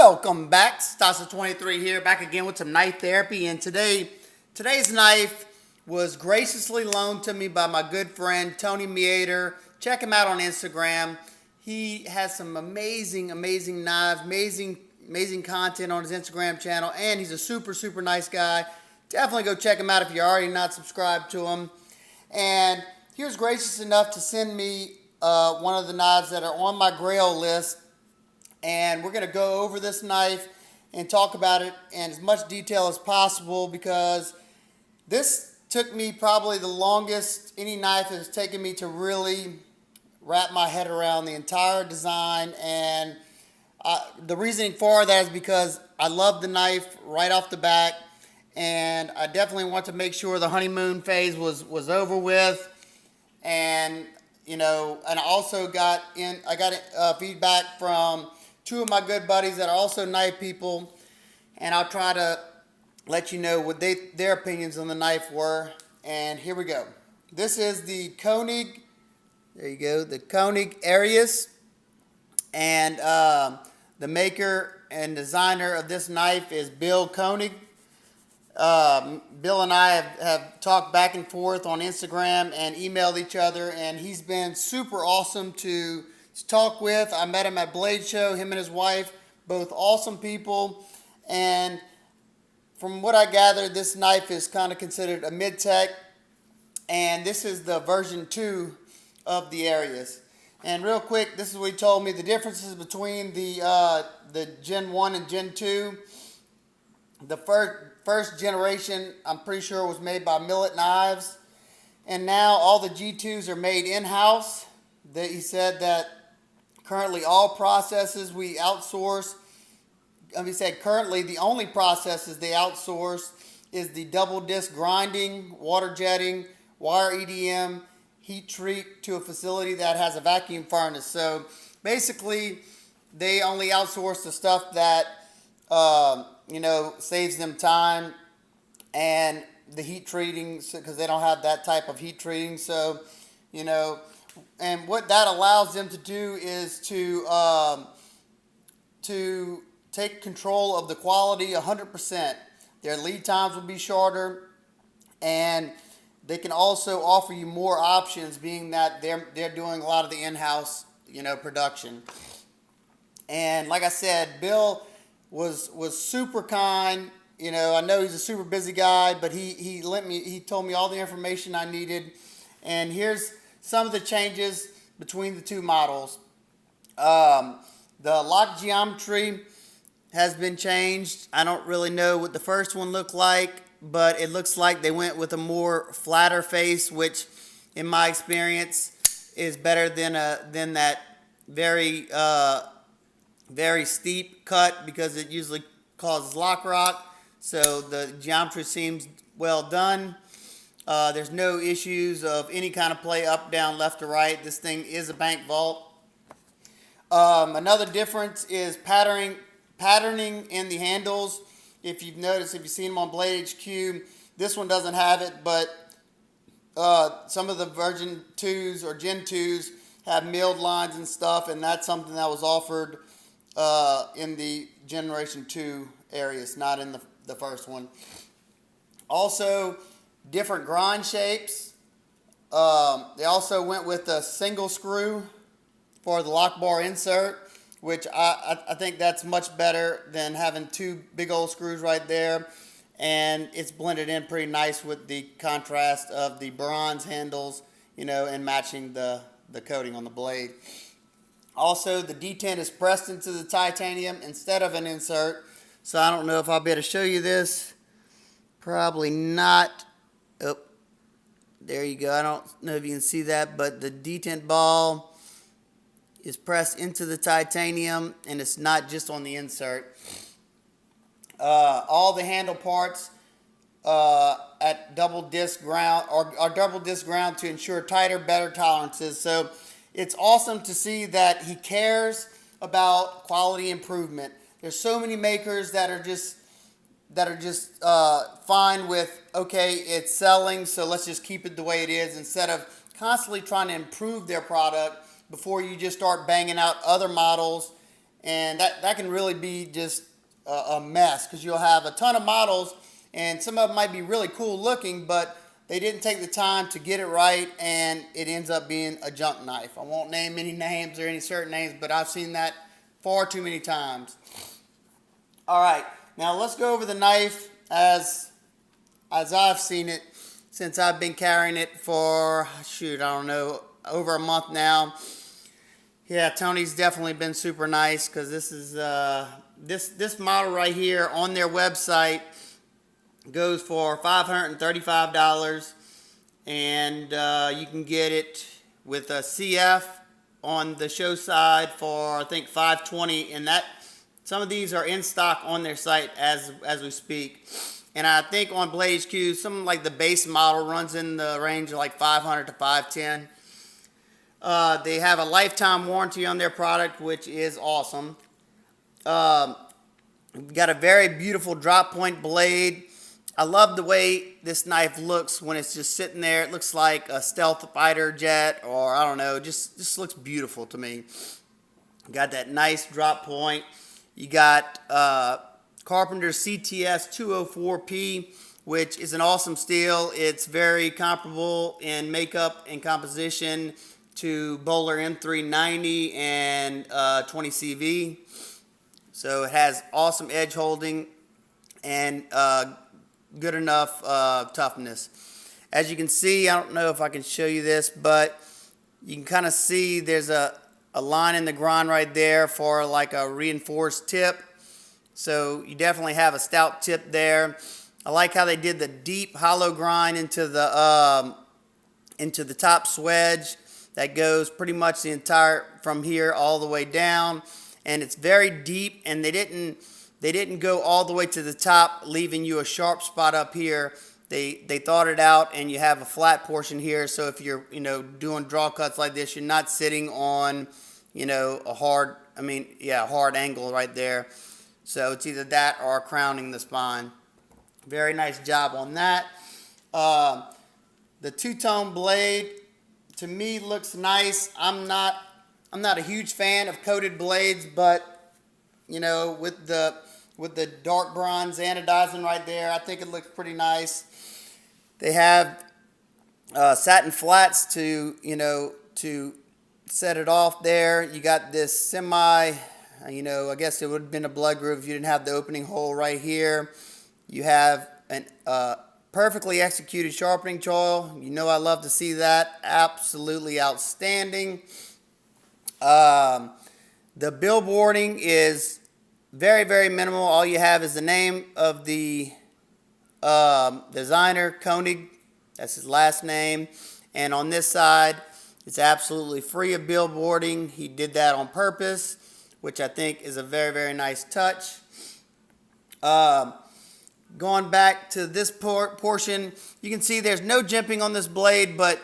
Welcome back. Stasa23 here, back again with some knife therapy. And today's knife was graciously loaned to me by my good friend Tony Meader. Check him out on Instagram. He has some amazing knives, amazing content on his Instagram channel, and he's a super nice guy. Definitely go check him out if you're already not subscribed to him. And he was gracious enough to send me one of the knives that are on my Grail list. And we're going to go over this knife and talk about it in as much detail as possible, because this took me probably the longest any knife has taken me to really wrap my head around the entire design. And the reasoning for that is because I love the knife right off the bat, and I definitely want to make sure the honeymoon phase was over with. And and I also got feedback from two of my good buddies that are also knife people, and I'll try to let you know what their opinions on the knife were. And here we go. This is the Koenig. There you go, the Koenig Arius, and the maker and designer of this knife is Bill Koenig. Bill and I have talked back and forth on Instagram and emailed each other, and he's been super awesome to talk with. I met him at Blade Show, him and his wife, both awesome people. And from what I gathered, this knife is kind of considered a mid-tech, and this is the version 2 of the Arius. And real quick, this is what he told me: the differences between the Gen 1 and Gen 2. The first generation, I'm pretty sure, was made by Millet Knives, and now all the G2s are made in-house. He said that currently all processes we outsource. He said currently the only processes they outsource is the double disc grinding, water jetting, wire EDM, heat treat to a facility that has a vacuum furnace. So basically, they only outsource the stuff that saves them time, and the heat treating, because they don't have that type of heat treating. So, and what that allows them to do is to take control of the quality 100%. Their lead times will be shorter, and they can also offer you more options, being that they're doing a lot of the in-house production. And like I said, Bill was super kind. I know he's a super busy guy, but he told me all the information I needed. And here's some of the changes between the two models. The lock geometry has been changed. I don't really know what the first one looked like, but it looks like they went with a more flatter face, which in my experience is better than that very steep cut, because it usually causes lock rock. So the geometry seems well done. There's no issues of any kind of play up, down, left, or right. This thing is a bank vault. Another difference is patterning in the handles. If you've noticed, if you've seen them on Blade HQ, this one doesn't have it, but some of the version 2s or Gen 2s have milled lines and stuff, and that's something that was offered in the Generation 2 Arius, not in the first one. Also, different grind shapes. They also went with a single screw for the lock bar insert, which I think that's much better than having two big old screws right there. And it's blended in pretty nice with the contrast of the bronze handles, and matching the coating on the blade. Also, the detent is pressed into the titanium instead of an insert. So I don't know if I'll be able to show you this. Probably not. Oh, there you go. I don't know if you can see that, but the detent ball is pressed into the titanium, and it's not just on the insert. All the handle parts at double disc ground are double disc ground to ensure tighter, better tolerances. So it's awesome to see that he cares about quality improvement. There's so many makers that are just fine with, okay, it's selling, so let's just keep it the way it is, instead of constantly trying to improve their product before you just start banging out other models and that can really be just a mess, because you'll have a ton of models, and some of them might be really cool looking, but they didn't take the time to get it right, and it ends up being a junk knife. I won't name any names or any certain names, but I've seen that far too many times. All right, now let's go over the knife as I've seen it since I've been carrying it for, I don't know, over a month now. Yeah, Tony's definitely been super nice, because this is this model right here on their website goes for $535, and you can get it with a CF on the show side for, I think, $520, and that some of these are in stock on their site as we speak. And I think on Blade HQ, something like the base model runs in the range of like $500 to $510. They have a lifetime warranty on their product, which is awesome. We've got a very beautiful drop point blade. I love the way this knife looks when it's just sitting there. It looks like a stealth fighter jet, or I don't know, just looks beautiful to me. Got that nice drop point. You got Carpenter CTS 204P, which is an awesome steel. It's very comparable in makeup and composition to Bowler M390 and 20CV. So it has awesome edge holding and good enough toughness. As you can see, I don't know if I can show you this, but you can kind of see there's a line in the grind right there for like a reinforced tip. So you definitely have a stout tip there. I like how they did the deep hollow grind into the top swedge that goes pretty much the entire from here all the way down, and it's very deep, and they didn't go all the way to the top, leaving you a sharp spot up here. They thought it out, and you have a flat portion here. So if you're doing draw cuts like this, you're not sitting on a hard angle right there. So it's either that or crowning the spine. Very nice job on that. The two-tone blade to me looks nice. I'm not a huge fan of coated blades, but with the dark bronze anodizing right there, I think it looks pretty nice. They have satin flats to set it off there. You got this semi, I guess it would have been a blood groove if you didn't have the opening hole right here. You have an perfectly executed sharpening choil. I love to see that. Absolutely outstanding. The billboarding is very, very minimal. All you have is the name of the designer, Koenig. That's his last name. And on this side, it's absolutely free of billboarding. He did that on purpose, which I think is a very, very nice touch. Going back to this portion, you can see there's no jimping on this blade, but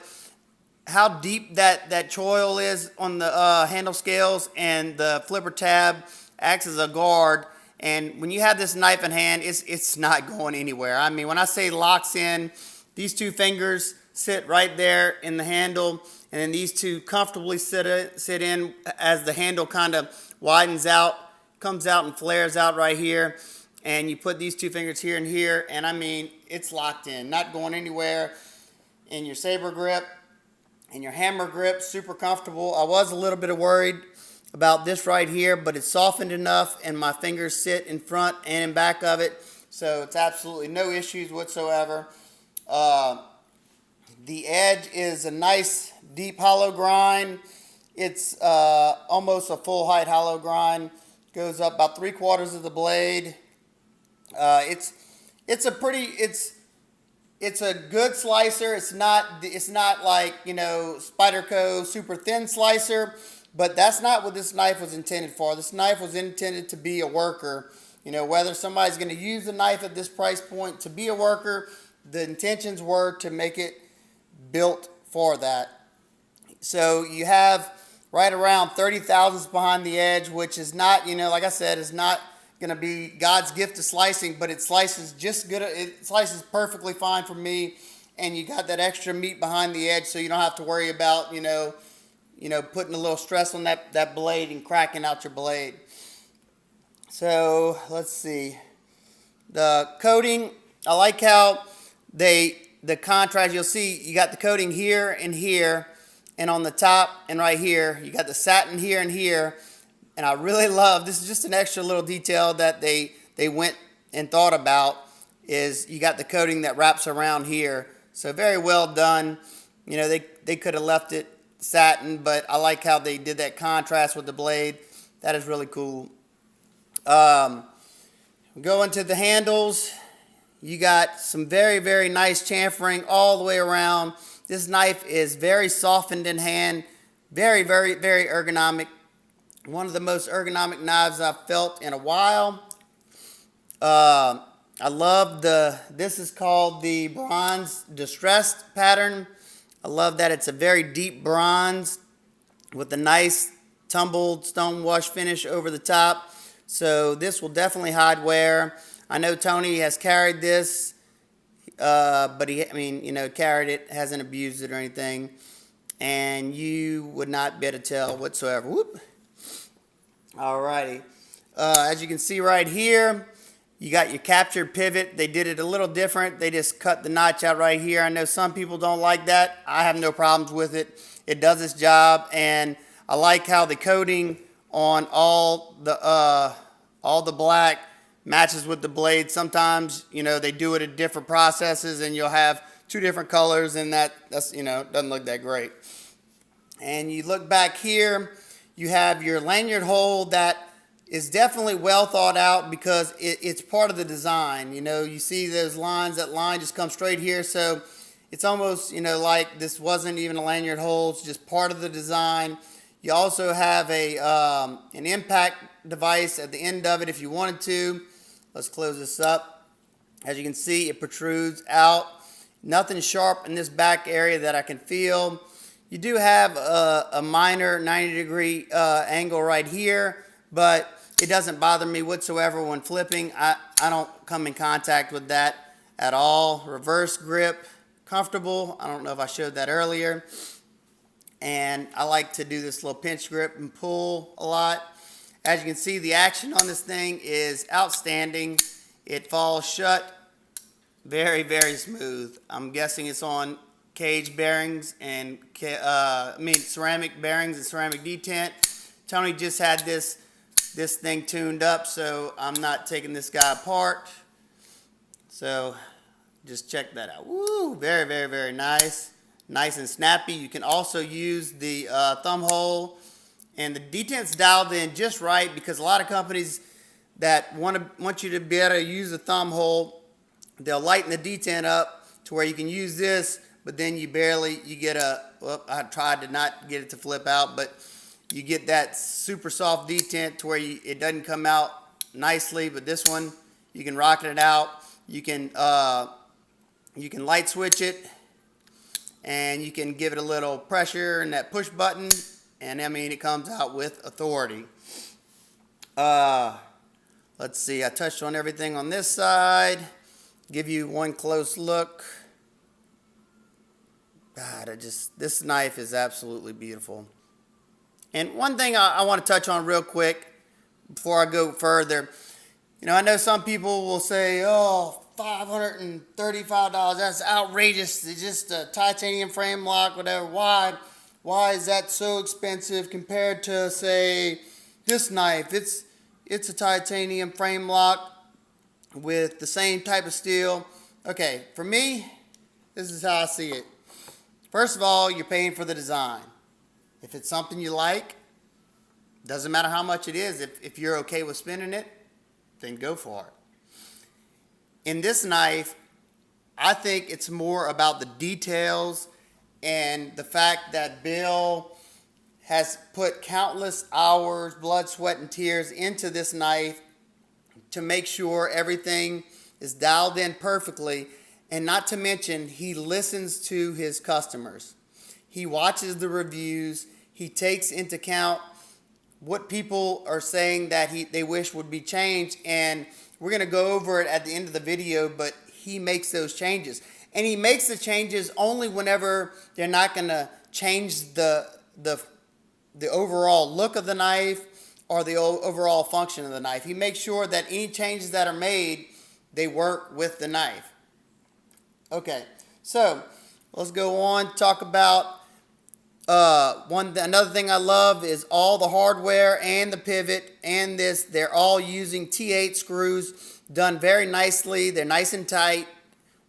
how deep that choil is on the handle scales, and the flipper tab acts as a guard. And when you have this knife in hand, it's not going anywhere. I mean, when I say locks in, these two fingers sit right there in the handle, and then these two comfortably sit in as the handle kind of widens out, comes out and flares out right here. And you put these two fingers here and here, and I mean, it's locked in, not going anywhere. And your saber grip and your hammer grip, super comfortable. I was a little bit worried about this right here, but it's softened enough, and my fingers sit in front and in back of it, so it's absolutely no issues whatsoever. The edge is a nice deep hollow grind. It's almost a full height hollow grind. Goes up about 3/4 of the blade. It's a good slicer. It's not like Spyderco super thin slicer, but that's not what this knife was intended for. This knife was intended to be a worker. Whether somebody's going to use the knife at this price point to be a worker, the intentions were to make it built for that. So you have right around 30 thousandths behind the edge, which is not, like I said, is not going to be God's gift to slicing, but it slices just good. It slices perfectly fine for me, and you got that extra meat behind the edge, so you don't have to worry about putting a little stress on that blade and cracking out your blade. So let's see. The coating, I like how the contrast, you'll see you got the coating here, and on the top and right here, you got the satin here and here. And I really love, this is just an extra little detail that they went and thought about, is you got the coating that wraps around here. So very well done. You know, they could have left it satin, but I like how they did that contrast with the blade. That is really cool. Going to the handles, you got some very, very nice chamfering all the way around. This knife is very softened in hand, very, very, very ergonomic. One of the most ergonomic knives I've felt in a while. I love this is called the bronze distressed pattern. I love that it's a very deep bronze with a nice tumbled stone wash finish over the top. So this will definitely hide wear. I know Tony has carried this, but carried it, hasn't abused it or anything. And you would not be able to tell whatsoever. Whoop. Alrighty. As you can see right here, you got your captured pivot. They did it a little different. They just cut the notch out right here. I know some people don't like that. I have no problems with it. It does its job, and I like how the coating on all the black matches with the blade. Sometimes, they do it at different processes, and you'll have two different colors, and that's doesn't look that great. And you look back here, you have your lanyard hole that is definitely well thought out because it's part of the design. You see those lines, that line just comes straight here, so it's almost, like this wasn't even a lanyard hole, it's just part of the design. You also have an impact device at the end of it if you wanted to. Let's close this up. As you can see, it protrudes out. Nothing sharp in this back area that I can feel. You do have a minor 90-degree angle right here, but it doesn't bother me whatsoever when flipping. I don't come in contact with that at all. Reverse grip, comfortable. I don't know if I showed that earlier. And I like to do this little pinch grip and pull a lot. As you can see, the action on this thing is outstanding. It falls shut very, very smooth. I'm guessing it's on cage bearings and ceramic bearings and ceramic detent. Tony just had this thing tuned up, so I'm not taking this guy apart. So just check that out. Woo, very, very, very nice. Nice and snappy. You can also use the thumb hole, and the detent's dialed in just right because a lot of companies that want you to be able to use the thumb hole, they'll lighten the detent up to where you can use this, but then you get I tried to not get it to flip out, but you get that super soft detent to where it doesn't come out nicely. But this one, you can rocket it out. You can light switch it, and you can give it a little pressure and that push button, and it comes out with authority. Let's see, I touched on everything on this side. Give you one close look. God, this knife is absolutely beautiful. And one thing I want to touch on real quick before I go further. I know some people will say, oh, $535, that's outrageous. It's just a titanium frame lock, whatever. Why is that so expensive compared to, say, this knife? It's a titanium frame lock with the same type of steel. Okay, for me, this is how I see it. First of all, you're paying for the design. If it's something you like, doesn't matter how much it is. If you're okay with spending it, then go for it. In this knife, I think it's more about the details and the fact that Bill has put countless hours, blood, sweat, and tears into this knife to make sure everything is dialed in perfectly. And not to mention, he listens to his customers. He watches the reviews. He takes into account what people are saying that they wish would be changed. And we're going to go over it at the end of the video, but he makes those changes. And he makes the changes only whenever they're not going to change the overall look of the knife or the overall function of the knife. He makes sure that any changes that are made, they work with the knife. Okay, so let's go on, talk about another thing I love is all the hardware and the pivot and this. They're all using T8 screws, done very nicely. They're nice and tight.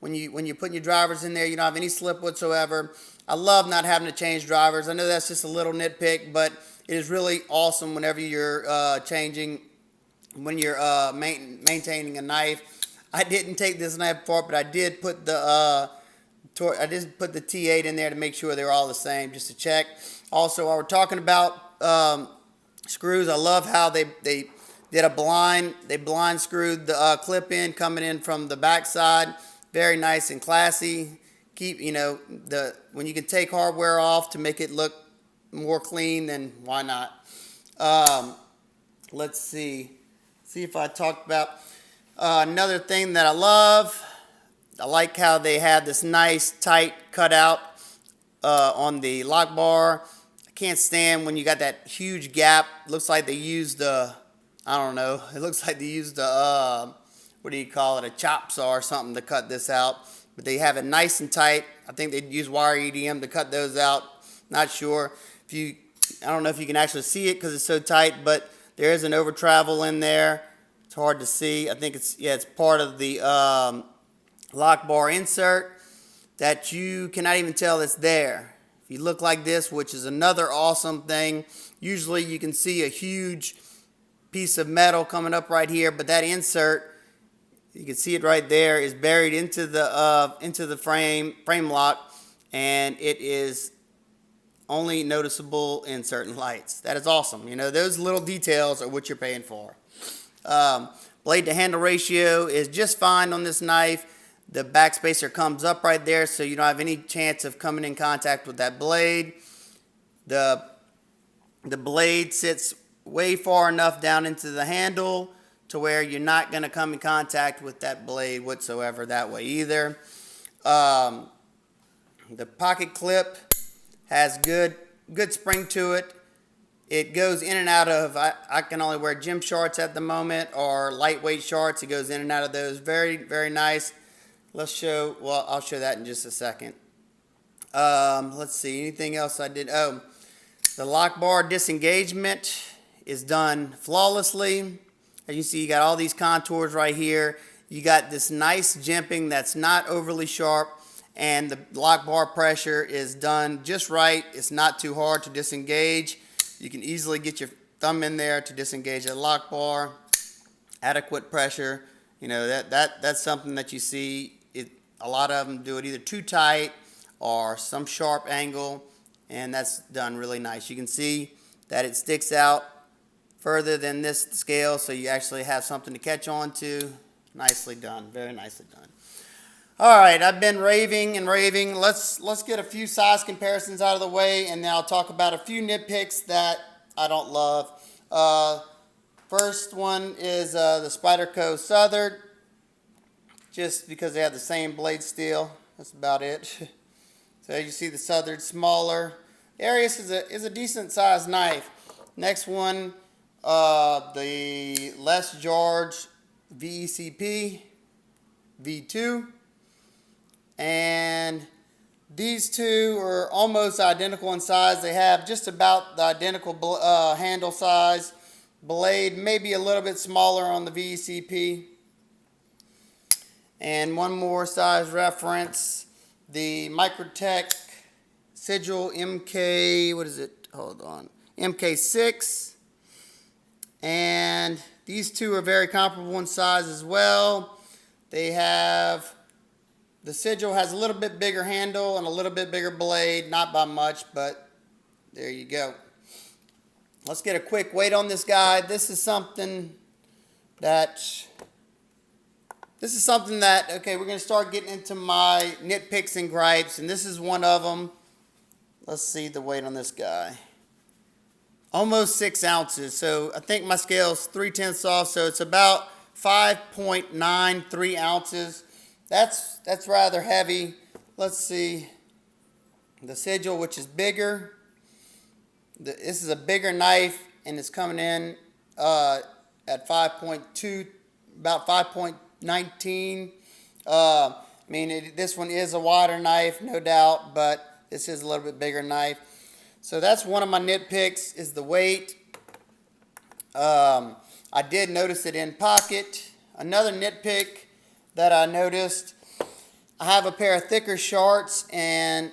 When you're putting your drivers in there, you don't have any slip whatsoever. I love not having to change drivers. I know that's just a little nitpick, but it is really awesome whenever you're maintaining a knife. I didn't take this knife apart, but I did put the T8 in there to make sure they're all the same, just to check. Also, while we're talking about screws, I love how they did a blind screwed the clip in coming in from the back side. Very nice and classy. Keep, when you can take hardware off to make it look more clean, then why not? Let's see if I talked about another thing that I love. I like how they have this nice tight cutout on the lock bar. I can't stand when you got that huge gap. Looks like they used I don't know. It looks like they used what do you call it? A chop saw or something to cut this out. But they have it nice and tight. I think they'd use wire EDM to cut those out. Not sure. I don't know if you can actually see it because it's so tight, but there is an over travel in there. It's hard to see. I think it's part of the lock bar insert that you cannot even tell it's there. If you look like this, which is another awesome thing, usually you can see a huge piece of metal coming up right here, but that insert, you can see it right there, is buried into the frame lock, and it is only noticeable in certain lights. That is awesome. Those little details are what you're paying for. Blade to handle ratio is just fine on this knife. The backspacer comes up right there, so you don't have any chance of coming in contact with that blade. The blade sits way far enough down into the handle to where you're not going to come in contact with that blade whatsoever that way either. The pocket clip has good spring to it. It goes in and out of, I can only wear gym shorts at the moment or lightweight shorts. It goes in and out of those. Very, very nice. I'll show that in just a second. Let's see, anything else I did? Oh, the lock bar disengagement is done flawlessly. As you see, you got all these contours right here. You got this nice jimping that's not overly sharp, and the lock bar pressure is done just right. It's not too hard to disengage. You can easily get your thumb in there to disengage the lock bar. Adequate pressure. That's something that you see. A lot of them do it either too tight or some sharp angle, and that's done really nice. You can see that it sticks out further than this scale, so you actually have something to catch on to. Nicely done. Very nicely done. All right, I've been raving and raving. Let's get a few size comparisons out of the way, and then I'll talk about a few nitpicks that I don't love. First one is the Spyderco Southern, just because they have the same blade steel. That's about it. So you see the Southern smaller. Arius is a decent sized knife. Next one, the Les George VECP V2. And these two are almost identical in size. They have just about the identical handle size. Blade maybe a little bit smaller on the VECP. And one more size reference, the Microtech Sigil MK, what is it? Hold on. MK6. And these two are very comparable in size as well. They have, the Sigil has a little bit bigger handle and a little bit bigger blade, not by much, but there you go. Let's get a quick weight on this guy. This is something that, okay, we're going to start getting into my nitpicks and gripes, and this is one of them. Let's see the weight on this guy. Almost 6 ounces, so I think my scale's 3/10 off, so it's about 5.93 ounces. That's rather heavy. Let's see. The Sigil, which is bigger. This is a bigger knife, and it's coming in at 5.2, about 5.19. I mean, this one is a wider knife, no doubt, but this is a little bit bigger knife. So that's one of my nitpicks, is the weight. I did notice it in pocket. Another nitpick that I noticed, I have a pair of thicker shorts, and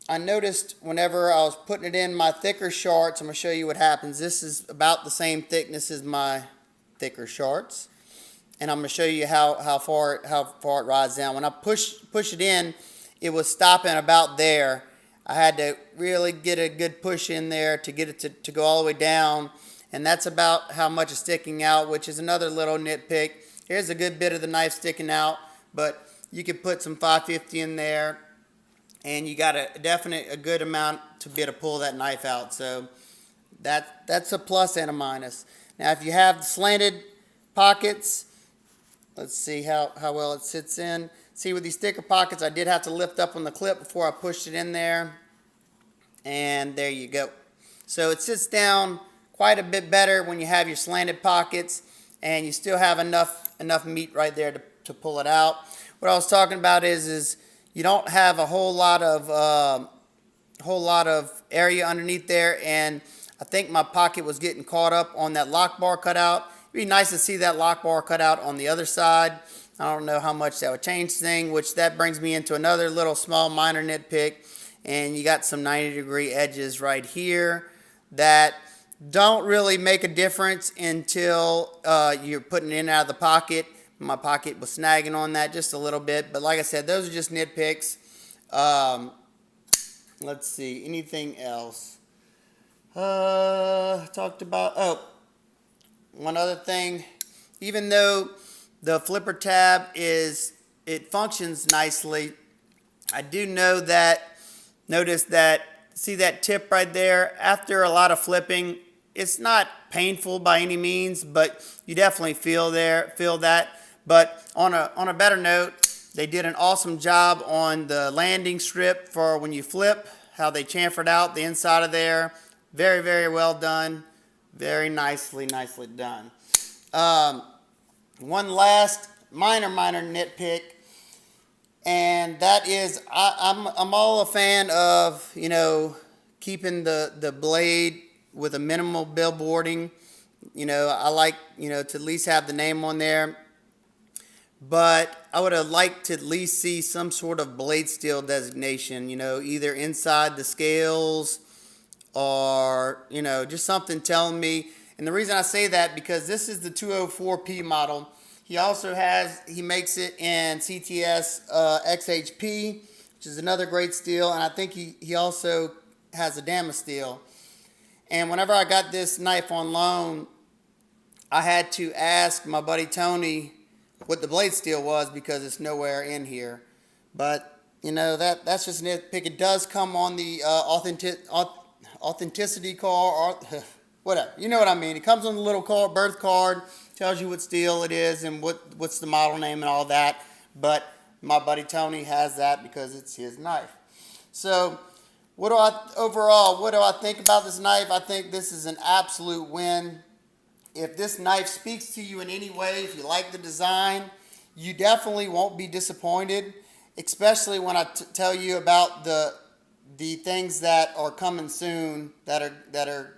I noticed whenever I was putting it in my thicker shorts, I'm going to show you what happens. This is about the same thickness as my thicker shorts, and I'm going to show you how far it rides down. When I push it in, it was stopping about there. I had to really get a good push in there to get it to go all the way down, and that's about how much is sticking out, which is another little nitpick. Here's a good bit of the knife sticking out, but you could put some 550 in there, and you got a good amount to be able to pull that knife out. So that's a plus and a minus. Now, if you have slanted pockets, let's see how well it sits in. See, with these thicker pockets, I did have to lift up on the clip before I pushed it in there, and there you go. So it sits down quite a bit better when you have your slanted pockets, and you still have enough meat right there to pull it out. What I was talking about is you don't have a whole lot of area underneath there, and I think my pocket was getting caught up on that lock bar cutout. It'd be nice to see that lock bar cutout on the other side. I don't know how much that would change things, which that brings me into another little small minor nitpick. And you got some 90-degree edges right here that don't really make a difference until you're putting it in and out of the pocket. My pocket was snagging on that just a little bit, but like I said, those are just nitpicks. Let's see, anything else? Talked about, one other thing. Even though the flipper tab it functions nicely, I do notice that, see that tip right there? After a lot of flipping, it's not painful by any means, but you definitely feel that. But on a better note, they did an awesome job on the landing strip for when you flip, how they chamfered out the inside of there. Very, very well done. Very nicely done. One last minor nitpick, and that is I'm all a fan of, keeping the blade with a minimal billboarding. I like, to at least have the name on there. But I would have liked to at least see some sort of blade steel designation, either inside the scales or, just something telling me. And the reason I say that, because this is the 204P model. He makes it in CTS XHP, which is another great steel. And I think he also has a Damascus steel. And whenever I got this knife on loan, I had to ask my buddy Tony what the blade steel was, because it's nowhere in here. But that's just a nitpick. It does come on the authenticity card, or whatever. You know what I mean. It comes on the little card, birth card, tells you what steel it is and what's the model name and all that. But my buddy Tony has that because it's his knife. So what do I think about this knife? I think this is an absolute win. If this knife speaks to you in any way, if you like the design, you definitely won't be disappointed, especially when I tell you about the things that are coming soon, that are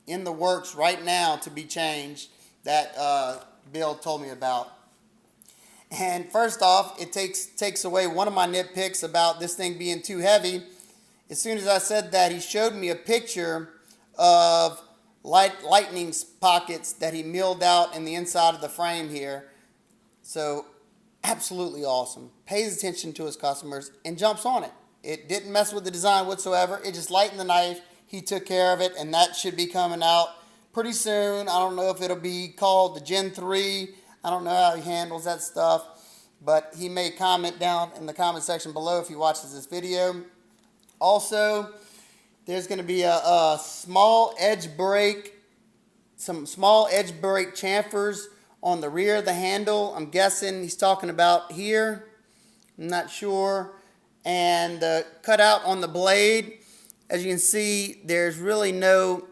in the works right now to be changed, that Bill told me about. And first off, it takes away one of my nitpicks about this thing being too heavy. As soon as I said that, he showed me a picture of lightning pockets that he milled out in the inside of the frame here. So absolutely awesome. Pays attention to his customers and jumps on it. It didn't mess with the design whatsoever. It just lightened the knife. He took care of it, and that should be coming out pretty soon. I don't know if it'll be called the Gen 3. I don't know how he handles that stuff, but he may comment down in the comment section below if he watches this video. Also, there's going to be a small edge brake, some small edge brake chamfers on the rear of the handle. I'm guessing he's talking about here. I'm not sure. And the cutout on the blade, as you can see, there's really no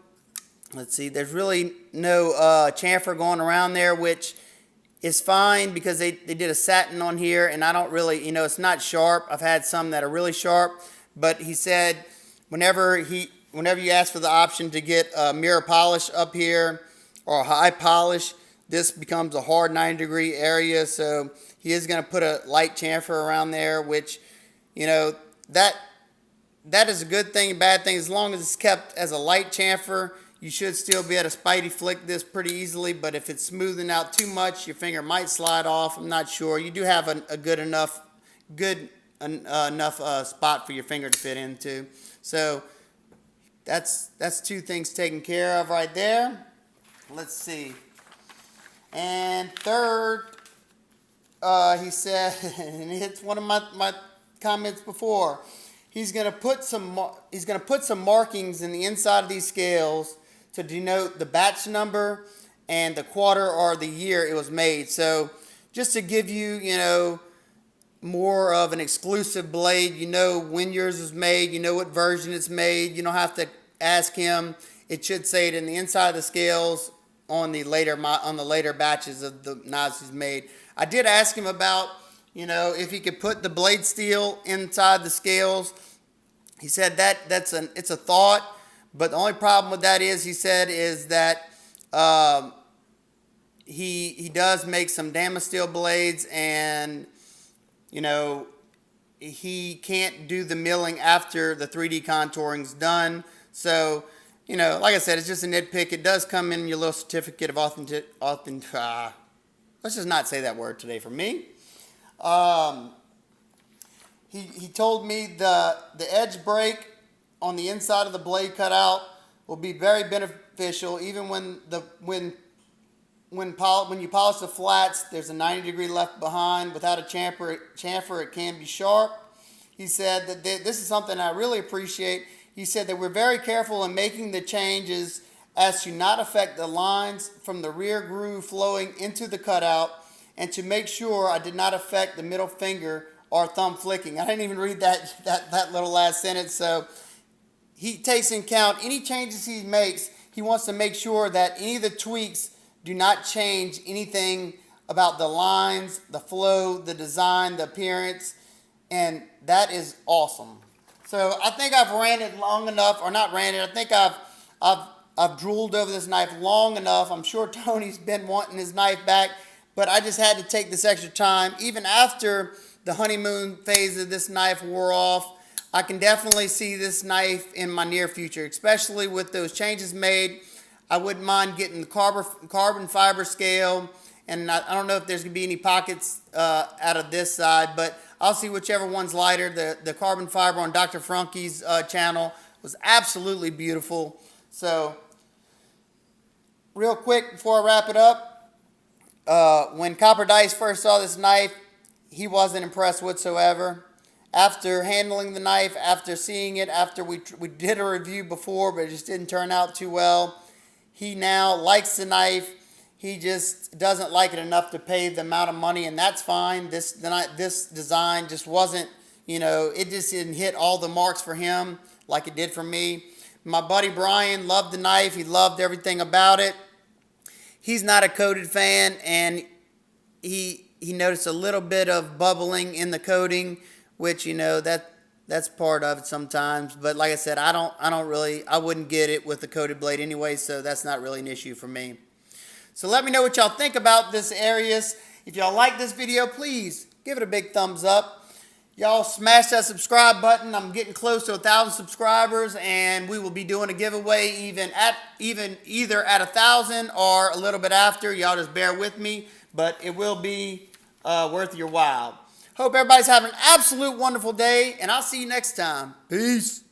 let's see, there's really no chamfer going around there, which is fine because they did a satin on here, and I don't really, it's not sharp. I've had some that are really sharp, but he said whenever you ask for the option to get a mirror polish up here or a high polish, this becomes a hard 90-degree area. So he is going to put a light chamfer around there, which, that is a good thing and bad thing. As long as it's kept as a light chamfer, you should still be able to spidey flick this pretty easily. But if it's smoothing out too much, your finger might slide off. I'm not sure. You do have a good enough spot for your finger to fit into. So that's two things taken care of right there. Let's see. And third, he said, and it's one of my comments before, he's going to put some markings in the inside of these scales to denote the batch number and the quarter or the year it was made. So just to give you, more of an exclusive blade, when yours is made, what version it's made. You don't have to ask him. It should say it in the inside of the scales on the later batches of the knives he's made. I did ask him about, if he could put the blade steel inside the scales. He said it's a thought, but the only problem with that is, he said, is that he does make some damascene steel blades, and he can't do the milling after the 3D contouring's done. So, like I said, it's just a nitpick. It does come in your little certificate of let's just not say that word today for me. He told me the edge break on the inside of the blade cutout will be very beneficial. Even when you polish the flats, there's a 90-degree left behind. Without a chamfer, it can be sharp. He said that this is something I really appreciate. He said that we're very careful in making the changes as to not affect the lines from the rear groove flowing into the cutout, and to make sure I did not affect the middle finger or thumb flicking. I didn't even read that little last sentence. So he takes into account any changes he makes. He wants to make sure that any of the tweaks do not change anything about the lines, the flow, the design, the appearance, and that is awesome. So I think I've ranted long enough, or not ranted. I think I've drooled over this knife long enough. I'm sure Tony's been wanting his knife back, but I just had to take this extra time. Even after the honeymoon phase of this knife wore off, I can definitely see this knife in my near future, especially with those changes made. I wouldn't mind getting the carbon fiber scale, and I don't know if there's going to be any pockets out of this side, but I'll see whichever one's lighter. The carbon fiber on Dr. Frunke's channel was absolutely beautiful. So, real quick before I wrap it up, when Copper Dice first saw this knife, he wasn't impressed whatsoever. After handling the knife, after seeing it, after we did a review before, but it just didn't turn out too well, he now likes the knife. He just doesn't like it enough to pay the amount of money, and that's fine. This design just wasn't, it just didn't hit all the marks for him like it did for me. My buddy Brian loved the knife. He loved everything about it. He's not a coated fan, and he noticed a little bit of bubbling in the coating, which, that's part of it sometimes. But like I said, I wouldn't get it with the coated blade anyway, so that's not really an issue for me. So let me know what y'all think about this Arius. If y'all like this video, please give it a big thumbs up. Y'all smash that subscribe button. I'm getting close to 1,000 subscribers, and we will be doing a giveaway either at 1,000 or a little bit after. Y'all just bear with me, but it will be worth your while. Hope everybody's having an absolute wonderful day, and I'll see you next time. Peace.